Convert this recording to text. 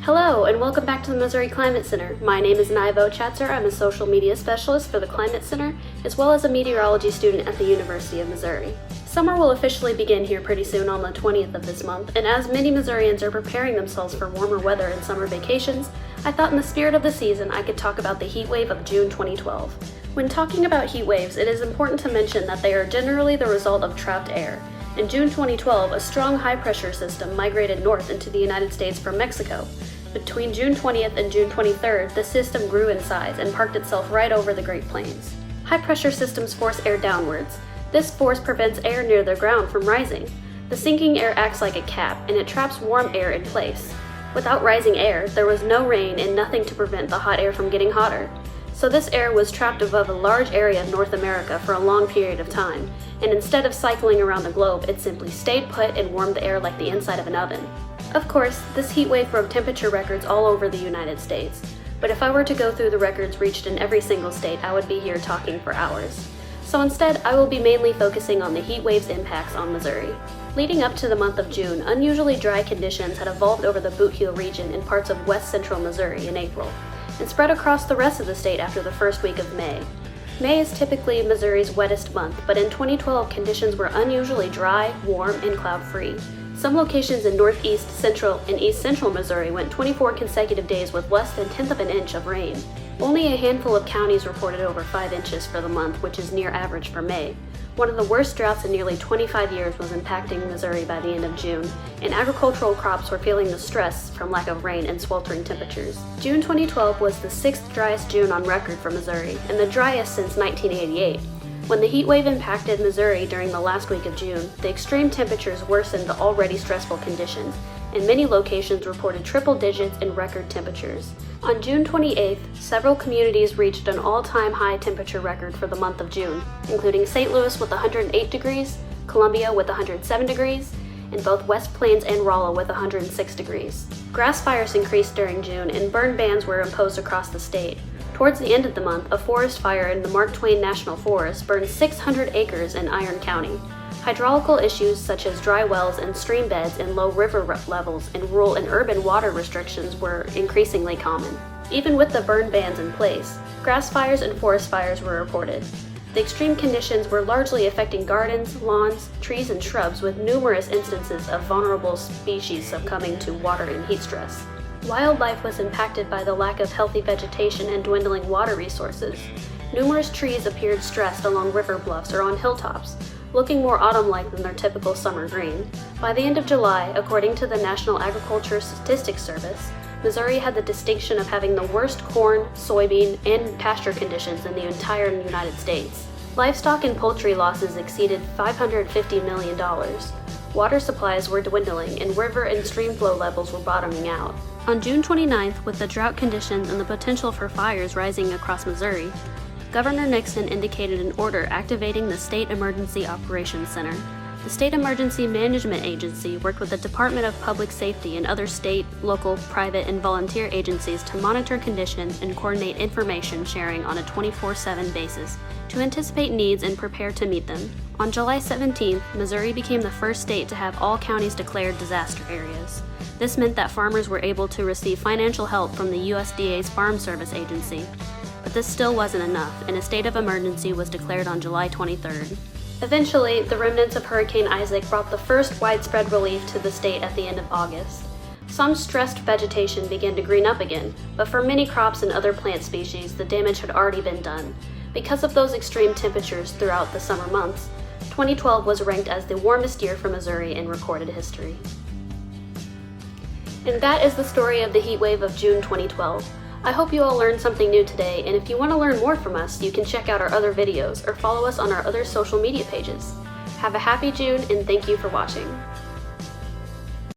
Hello, and welcome back to the Missouri Climate Center. My name is Naivo Chatzer. I'm a social media specialist for the Climate Center, as well as a meteorology student at the University of Missouri. Summer will officially begin here pretty soon on the 20th of this month, and as many Missourians are preparing themselves for warmer weather and summer vacations, I thought in the spirit of the season I could talk about the heat wave of June 2012. When talking about heat waves, it is important to mention that they are generally the result of trapped air. In June 2012, a strong high-pressure system migrated north into the United States from Mexico. Between June 20th and June 23rd, the system grew in size and parked itself right over the Great Plains. High-pressure systems force air downwards. This force prevents air near the ground from rising. The sinking air acts like a cap, and it traps warm air in place. Without rising air, there was no rain and nothing to prevent the hot air from getting hotter. So this air was trapped above a large area of North America for a long period of time, and instead of cycling around the globe, it simply stayed put and warmed the air like the inside of an oven. Of course, this heat wave broke temperature records all over the United States, but if I were to go through the records reached in every single state, I would be here talking for hours. So instead, I will be mainly focusing on the heat wave's impacts on Missouri. Leading up to the month of June, unusually dry conditions had evolved over the Boot Heel region in parts of west central Missouri in April, and spread across the rest of the state after the first week of May. May is typically Missouri's wettest month, but in 2012 conditions were unusually dry, warm, and cloud-free. Some locations in northeast, central, and east central Missouri went 24 consecutive days with less than 1/10 of an inch of rain. Only a handful of counties reported over 5 inches for the month, which is near average for May. One of the worst droughts in nearly 25 years was impacting Missouri by the end of June, and agricultural crops were feeling the stress from lack of rain and sweltering temperatures. June 2012 was the 6th driest June on record for Missouri, and the driest since 1988. When the heat wave impacted Missouri during the last week of June, the extreme temperatures worsened the already stressful conditions, and many locations reported triple digits in record temperatures. On June 28th, several communities reached an all-time high temperature record for the month of June, including St. Louis with 108 degrees, Columbia with 107 degrees, and both West Plains and Rolla with 106 degrees. Grass fires increased during June, and burn bans were imposed across the state. Towards the end of the month, a forest fire in the Mark Twain National Forest burned 600 acres in Iron County. Hydraulical issues such as dry wells and stream beds and low river levels and rural and urban water restrictions were increasingly common. Even with the burn bans in place, grass fires and forest fires were reported. The extreme conditions were largely affecting gardens, lawns, trees, and shrubs, with numerous instances of vulnerable species succumbing to water and heat stress. Wildlife was impacted by the lack of healthy vegetation and dwindling water resources. Numerous trees appeared stressed along river bluffs or on hilltops, looking more autumn-like than their typical summer green. By the end of July, according to the National Agriculture Statistics Service, Missouri had the distinction of having the worst corn, soybean, and pasture conditions in the entire United States. Livestock and poultry losses exceeded $550 million. Water supplies were dwindling, and river and stream flow levels were bottoming out. On June 29th, with the drought conditions and the potential for fires rising across Missouri, Governor Nixon indicated an order activating the State Emergency Operations Center. The State Emergency Management Agency worked with the Department of Public Safety and other state, local, private, and volunteer agencies to monitor conditions and coordinate information sharing on a 24/7 basis to anticipate needs and prepare to meet them. On July 17th, Missouri became the first state to have all counties declared disaster areas. This meant that farmers were able to receive financial help from the USDA's Farm Service Agency. But this still wasn't enough, and a state of emergency was declared on July 23rd. Eventually, the remnants of Hurricane Isaac brought the first widespread relief to the state at the end of August. Some stressed vegetation began to green up again, but for many crops and other plant species, the damage had already been done. Because of those extreme temperatures throughout the summer months, 2012 was ranked as the warmest year for Missouri in recorded history. And that is the story of the heat wave of June 2012. I hope you all learned something new today, and if you want to learn more from us, you can check out our other videos or follow us on our other social media pages. Have a happy June, and thank you for watching.